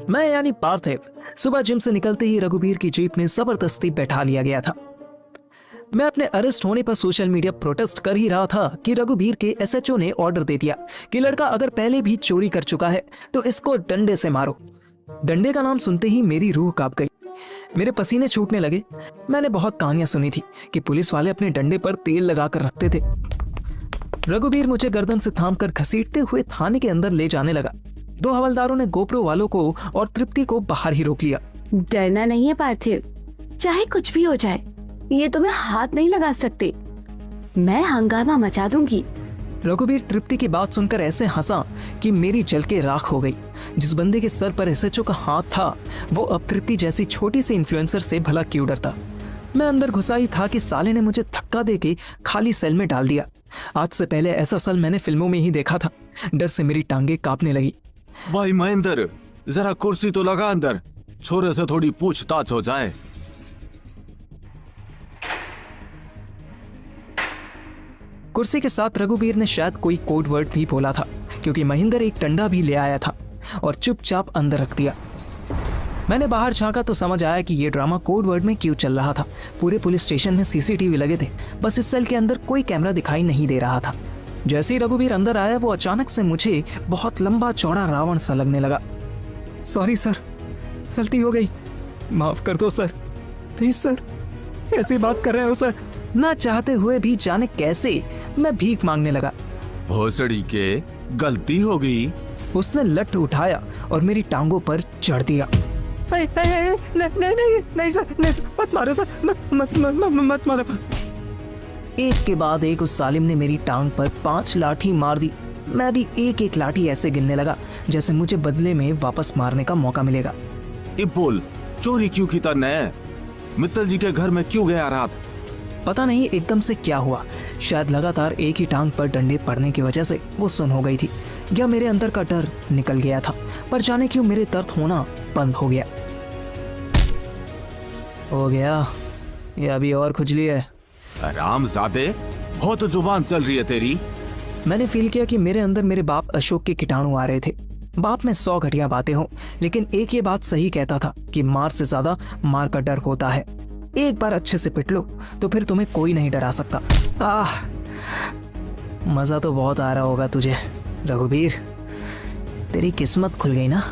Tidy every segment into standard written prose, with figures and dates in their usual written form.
मैं यानी पार्थिव सुबह जिम से निकलते ही रघुवीर की जीप में जबरदस्ती बैठा लिया गया था। मैं अपने अरेस्ट होने पर सोशल मीडिया प्रोटेस्ट कर ही रहा था कि रघुवीर के एसएचओ ने ऑर्डर दे दिया कि लड़का अगर पहले भी चोरी कर चुका है तो इसको डंडे से मारो। डंडे का नाम सुनते ही मेरी रूह कांप गई, मेरे पसीने छूटने लगे। मैंने बहुत कहानियां सुनी थी कि पुलिस वाले अपने डंडे पर तेल लगाकर रखते थे। रघुवीर मुझे गर्दन से थामकर घसीटते हुए थाने के अंदर ले जाने लगा। 2 हवलदारों ने गोप्रो वालों को और तृप्ति को बाहर ही रोक लिया। डरना नहीं है पार्थिव, चाहे कुछ भी हो जाए ये तुम्हें हाथ नहीं लगा सकते, मैं हंगामा मचा दूंगी। रघुवीर तृप्ति की बात सुनकर ऐसे हंसा कि मेरी जल के राख हो गई। जिस बंदे के सर पर एसएचओ का हाथ था वो अब तृप्ति जैसी छोटी सी इन्फ्लुएंसर से भला क्यों डरता। मैं अंदर घुसा ही था कि साले ने मुझे धक्का देके खाली सेल में डाल दिया। आज से पहले ऐसा सेल मैंने फिल्मों में ही देखा था। डर से मेरी टांगे कांपने लगी। भाई महेंद्र, जरा कुर्सी तो लगा अंदर, छोरे से थोड़ी पूछताछ हो जाए। कुर्सी के साथ रघुवीर ने शायद कोई कोड वर्ड भी बोला था, क्योंकि महेंद्र एक डंडा भी ले आया था और चुपचाप अंदर रख दिया। मैंने बाहर झांका तो समझ आया कि ये ड्रामा कोड वर्ड में क्यों चल रहा था। पूरे पुलिस स्टेशन में सीसीटीवी लगे थे, बस इस सेल के अंदर कोई कैमरा दिखाई नहीं दे रहा था। जैसे ही रघुवीर अंदर आया वो अचानक से मुझे बहुत लंबा चौड़ा रावण सा लगने लगा। सॉरी सर, गलती हो गई, माफ कर दो सर, प्लीज सर, ऐसी बात कर रहे हो सर। ना चाहते हुए भी जाने कैसे मैं भीख मांगने लगा। भोसड़ी के, गलती हो गई। उसने लठ उठाया और मेरी टांगों पर चढ़ दिया। नहीं सर, नहीं सर, मत मारो सर, मत मारो। एक के बाद एक उस सालिम ने मेरी टांग पर 5 लाठी मार दी। मैं भी एक एक लाठी ऐसे गिनने लगा जैसे मुझे बदले में वापस मारने का मौका मिलेगा। बोल, चोरी क्यों की तन्ने? मित्तल जी के घर में क्यों गया रात? पता नहीं एकदम से क्या हुआ, शायद लगातार एक ही टांग पर डंडे पड़ने की वजह से वो सुन हो गई थी या मेरे अंदर का डर निकल गया था, पर जाने क्यों मेरे दर्द होना बंद हो गया। ये अभी और खुजली है। हरामजादे, बहुत जुबान चल रही है तेरी। मैंने फील किया कि मेरे अंदर मेरे बाप अशोक के कीटाणु आ रहे थे। बाप में 100 घटिया बातें हों, लेकिन एक ये बात सही कहता था कि मार से ज्यादा मार का डर होता है। एक बार अच्छे से पिट लो तो फिर तुम्हें कोई नहीं डरा सकता। मजा तो बहुत आ रहा होगा तुझे रघुवीर, तेरी किस्मत खुल गई ना।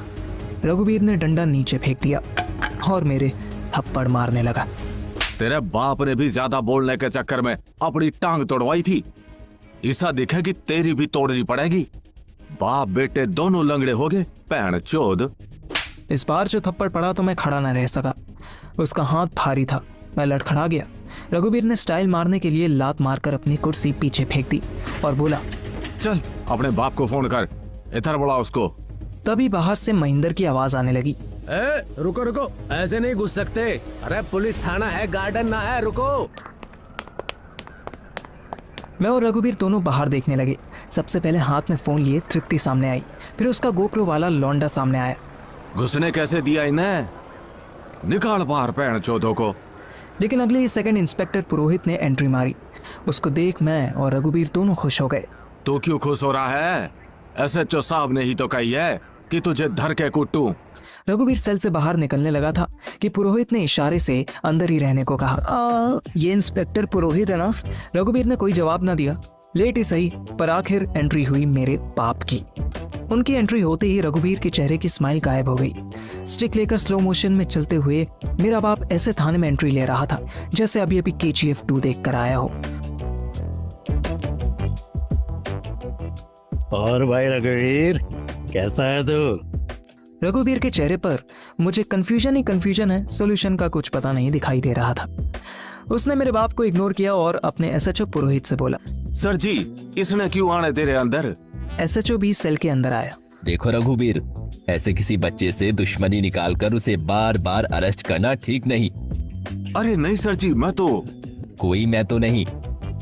रघुवीर ने डंडा नीचे फेंक दिया और मेरे थप्पड़ मारने लगा। तेरे बाप ने भी ज्यादा बोलने के चक्कर में अपनी टांग तोड़वाई थी, ऐसा दिखा कि तेरी भी तोड़नी पड़ेगी। बाप बेटे दोनों लंगड़े हो गए, पैण चोद। इस बार जो थप्पड़ पड़ा तो मैं खड़ा न रह सका। उसका हाथ भारी था, मैं लड़खड़ा गया। रघुवीर ने स्टाइल मारने के लिए लात मारकर अपनी कुर्सी पीछे फेंक दी और बोला, चल अपने बाप को फोन कर, इधर बुला उसको। तभी बाहर से महेंद्र की आवाज आने लगी। रुको रुको, ऐसे नहीं घुस सकते। अरे पुलिस थाना है, गार्डन ना है, रुको। मैं और रघुवीर दोनों बाहर देखने लगे। सबसे पहले हाथ में फोन लिए तृप्ति सामने आई, फिर उसका गोप्रो वाला लौंडा सामने आया। घुसने कैसे दिया इन्हें? निकाल बाहर पैण चौधों को। लेकिन अगले ही सेकंड इंस्पेक्टर पुरोहित ने एंट्री मारी। उसको देख मैं और रघुवीर दोनों खुश हो गए। तू क्यों खुश हो रहा है? एसएचओ साहब ने ही तो कही है कि तुझे धर के कुटूं। रघुवीर सेल से बाहर निकलने लगा था कि पुरोहित ने इशारे से अंदर ही रहने को कहा। ये इंस्पेक्टर पुरोहित है ना? रघुवीर ने कोई जवाब ना दिया। लेट ही सही, पर आखिर एंट्री हुई मेरे बाप की। उनकी एंट्री होते ही रघुवीर के चेहरे की स्माइल गायब हो गई। स्टिक लेकर स्लो मोशन में चलते हुए मेरा बाप ऐसे थाने में एंट्री ले रहा था जैसे अभी अभी KGF 2 देख कर आया हो। और भाई रघुवीर, कैसा है तू? रघुवीर के चेहरे पर मुझे कंफ्यूजन ही कंफ्यूजन है, सॉल्यूशन का कुछ पता नहीं दिखाई दे रहा था। उसने मेरे बाप को इग्नोर किया और अपने एसएचओ पुरोहित से बोला, सर जी, इसने क्यों आने तेरे अंदर? एसएचओ भी सेल के अंदर आया। देखो रघुवीर, ऐसे किसी बच्चे से दुश्मनी निकालकर उसे बार बार अरेस्ट करना ठीक नहीं। अरे नहीं सर जी, मैं तो कोई मैं तो नहीं,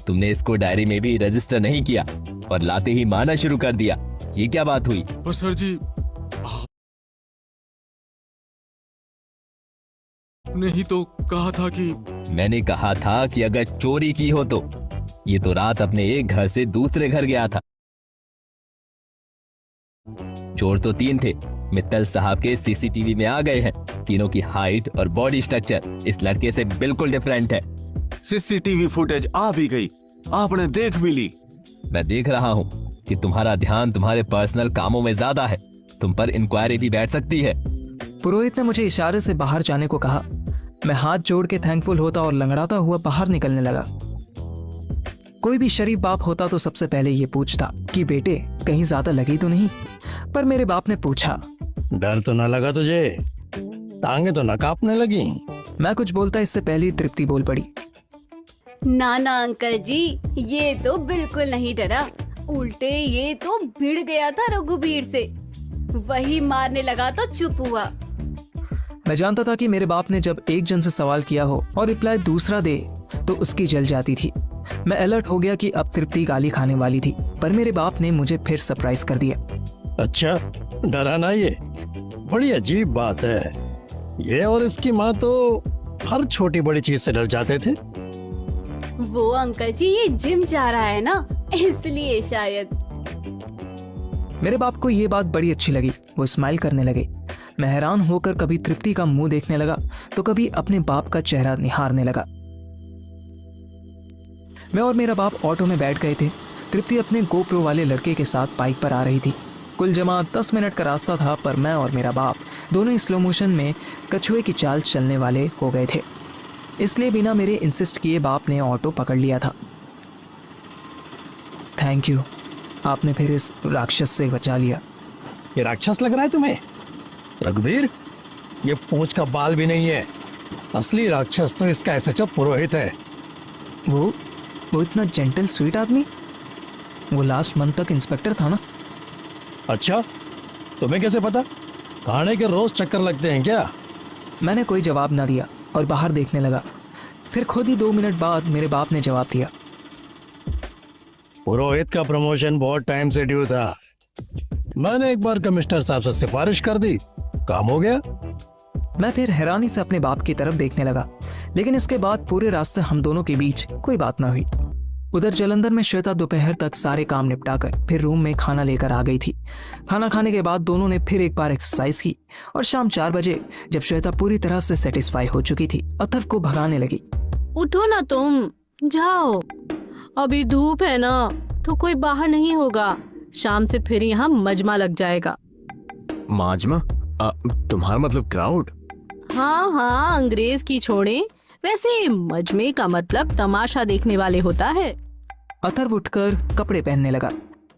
तुमने इसको डायरी में भी रजिस्टर नहीं किया और लाते ही मारना शुरू कर दिया। ये क्या बात हुई? पर सर जी, आपने ही तो कहा था कि मैंने कहा था कि अगर चोरी की हो तो। ये तो रात अपने एक घर से दूसरे घर गया था। चोर तो 3 थे, मित्तल साहब के सीसीटीवी में आ गए हैं। तीनों की हाइट और बॉडी स्ट्रक्चर इस लड़के से बिल्कुल डिफरेंट है। सीसीटीवी फुटेज आ भी गई, आपने देख भी ली। मैं देख रहा हूँ कि तुम्हारा ध्यान तुम्हारे पर्सनल कामों में ज्यादा है। तुम पर इंक्वायरी भी बैठ सकती है। पुरोहित ने मुझे इशारे से बाहर जाने को कहा। मैं हाथ जोड़ के थैंकफुल होता और लंगड़ाता हुआ बाहर निकलने लगा। कोई भी शरीफ बाप होता तो सबसे पहले ये पूछता कि बेटे कहीं ज्यादा लगी तो नहीं, पर मेरे बाप ने पूछा, डर तो ना लगा तुझे? टांगे तो ना कांपने लगी? मैं कुछ बोलता इससे पहले ही तृप्ति बोल पड़ी, ना ना अंकल जी, ये तो बिल्कुल नहीं डरा। उल्टे ये तो भिड़ गया था रघुबीर से, वही मारने लगा तो चुप हुआ। मैं जानता था कि मेरे बाप ने जब एक जन से सवाल किया हो और रिप्लाई दूसरा दे तो उसकी जल जाती थी। मैं अलर्ट हो गया कि अब तृप्ति गाली खाने वाली थी, पर मेरे बाप ने मुझे फिर सरप्राइज कर दिया। अच्छा, डरा ना? ये बड़ी अजीब बात है। ये और इसकी माँ तो हर छोटी बड़ी चीज से डर जाते थे। वो अंकल जी ये जिम जा रहा है ना, इसलिए शायद। मेरे बाप को ये बात बड़ी अच्छी लगी। वो स्माइल करने लगे। मैं हैरान होकर कभी तृप्ति का मुंह देखने लगा तो कभी अपने बाप का चेहरा निहारने लगा। मैं और मेरा बाप ऑटो में बैठ गए थे। तृप्ति अपने गोप्रो वाले लड़के के साथ बाइक पर आ रही थी। कुल जमा 10 मिनट का रास्ता था, पर मैं और मेरा बाप दोनों ही स्लो मोशन में कछुए की चाल चलने वाले हो गए थे। इसलिए बिना मेरे इंसिस्ट किए बाप ने ऑटो पकड़ लिया था। थैंक यू, आपने फिर इस राक्षस से बचा लिया। ये राक्षस लग रहा है तुम्हें रघुवीर? ये पूंछ का बाल भी नहीं है। असली राक्षस तो इसका एसएचओ पुरोहित है। वो इतना जेंटल स्वीट आदमी, वो लास्ट मंथ तक इंस्पेक्टर था ना? अच्छा, तुम्हें कैसे पता? थाने के रोज चक्कर लगते हैं क्या? मैंने कोई जवाब ना दिया और बाहर देखने लगा। फिर खुद ही 2 मिनट बाद मेरे बाप ने जवाब दिया, पुरोहित का प्रमोशन बहुत टाइम से ड्यू था। मैंने एक बार कमिश्नर साहब से सिफारिश कर दी, काम हो गया। मैं फिर हैरानी से अपने बाप की तरफ देखने लगा, लेकिन इसके बाद पूरे रास्ते हम दोनों के बीच कोई बात ना हुई। उधर जलंधर में श्वेता दोपहर तक सारे काम निपटाकर फिर रूम में खाना लेकर आ गई थी। खाना खाने के बाद दोनों ने फिर एक बार एक्सरसाइज की और शाम 4 बजे जब श्वेता पूरी तरह से सेटिस्फाई हो चुकी थी, अथर्व को भगाने लगी। उठो ना तुम, जाओ, अभी धूप है ना तो कोई बाहर नहीं होगा। शाम से फिर यहाँ मजमा लग जाएगा। माजमा? तुम्हारा मतलब क्राउड? हाँ हाँ, अंग्रेज की छोड़े, वैसे मजमे का मतलब तमाशा देखने वाले होता है। अथर्व उठकर कपड़े पहनने लगा।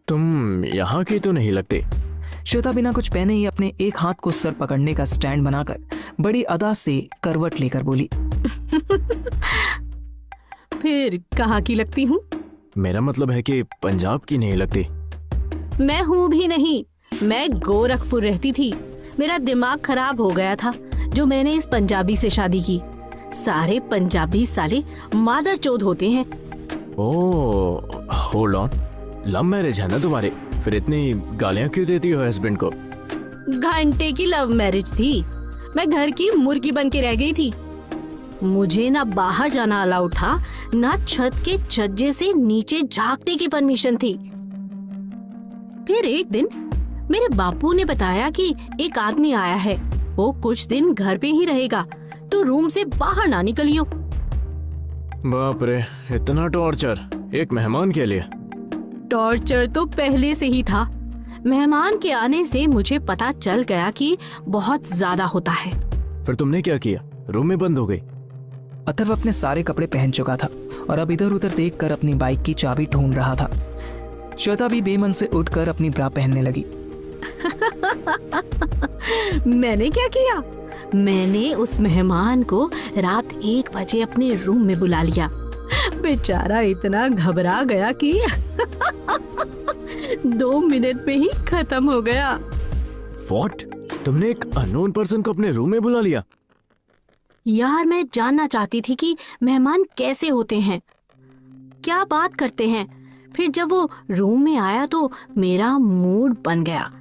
तुम यहाँ की तो नहीं लगती। श्वेता बिना कुछ पहने ही अपने एक हाथ को सर पकड़ने का स्टैंड बनाकर बड़ी अदा से करवट लेकर बोली, फिर कहाँ की लगती हूँ? मेरा मतलब है कि पंजाब की नहीं लगती। मैं हूँ भी नहीं, मैं गोरखपुर रहती थी। मेरा दिमाग खराब हो गया था जो मैंने इस पंजाबी से शादी की। सारे पंजाबी साले मादरचोद होते हैं। ओह, होल्ड ऑन, लव मैरिज है ना तुम्हारी? फिर इतनी गालियाँ क्यों देती हो हस्बैंड को? घंटे की लव मैरिज थी। मैं घर की मुर्गी बन के रह गई थी। मुझे ना बाहर जाना अलाउड था, ना छत के छज्जे से नीचे झांकने की परमिशन थी। फिर एक दिन मेरे बापू ने बताया कि एक आदमी आया है, वो कुछ दिन घर पे ही रहेगा, तो रूम से बाहर ना निकलियो। बाप रे, इतना टॉर्चर एक मेहमान के लिए? टॉर्चर तो पहले से ही था। मेहमान के आने से मुझे पता चल गया कि बहुत ज्यादा होता है। फिर तुमने क्या किया? रूम में बंद हो गई? अथर्व अपने सारे कपड़े पहन चुका था और अब इधर उधर देखकर अपनी बाइक की चाबी ढूंढ रहा था। श्वेता भी बेमन से उठकर अपनी ब्रा पहनने लगी। मैंने क्या किया? मैंने उस मेहमान को रात 1 बजे अपने रूम में बुला लिया। बेचारा इतना घबरा गया कि 2 मिनट में ही खत्म हो गया। What? तुमने एक अननोन पर्सन को अपने रूम में बुला लिया? यार, मैं जानना चाहती थी कि मेहमान कैसे होते हैं, क्या बात करते हैं। फिर जब वो रूम में आया तो मेरा मूड बन गया।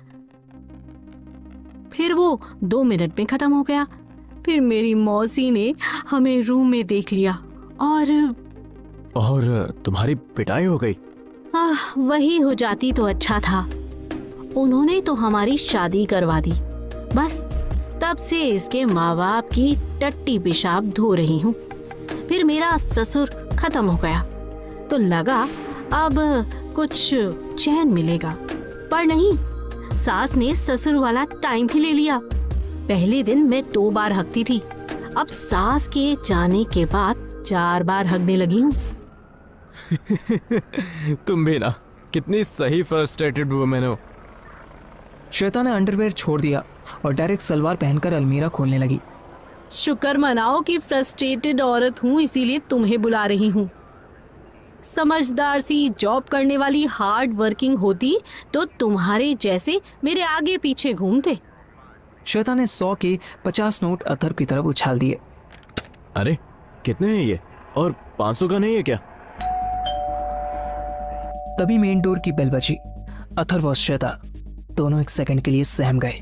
फिर वो 2 मिनट में खत्म हो गया। फिर मेरी मौसी ने हमें रूम में देख लिया और तुम्हारी पिटाई हो गई? वही हो जाती तो अच्छा था। उन्होंने तो हमारी शादी करवा दी। बस तब से इसके माँ बाप की टट्टी पेशाब धो रही हूँ। फिर मेरा ससुर खत्म हो गया तो लगा अब कुछ चैन मिलेगा, पर नहीं, सास ने ससुर वाला टाइम ही ले लिया। पहले दिन मैं 2 बार हकती थी, अब सास के जाने के बाद 4 बार हकने लगी हूँ। तुम भी ना कितनी सही फ्रस्ट्रेटेड वुमेन हो। श्वेता ने अंडरवेयर छोड़ दिया और डायरेक्ट सलवार पहनकर अलमीरा खोलने लगी। शुक्र मनाओ कि फ्रस्ट्रेटेड औरत हूँ, इसीलिए तुम्हें बुला रही हूँ। समझदार सी जॉब करने वाली हार्ड वर्किंग होती तो तुम्हारे जैसे मेरे आगे पीछे घूमते। श्वेता ने 100 के 50 नोट अथर की तरफ उछाल दिए। अरे कितने हैं ये, और 500 का नहीं है क्या? तभी मेन डोर की बेल बजी। अथर व श्वेता दोनों एक सेकंड के लिए सहम गए।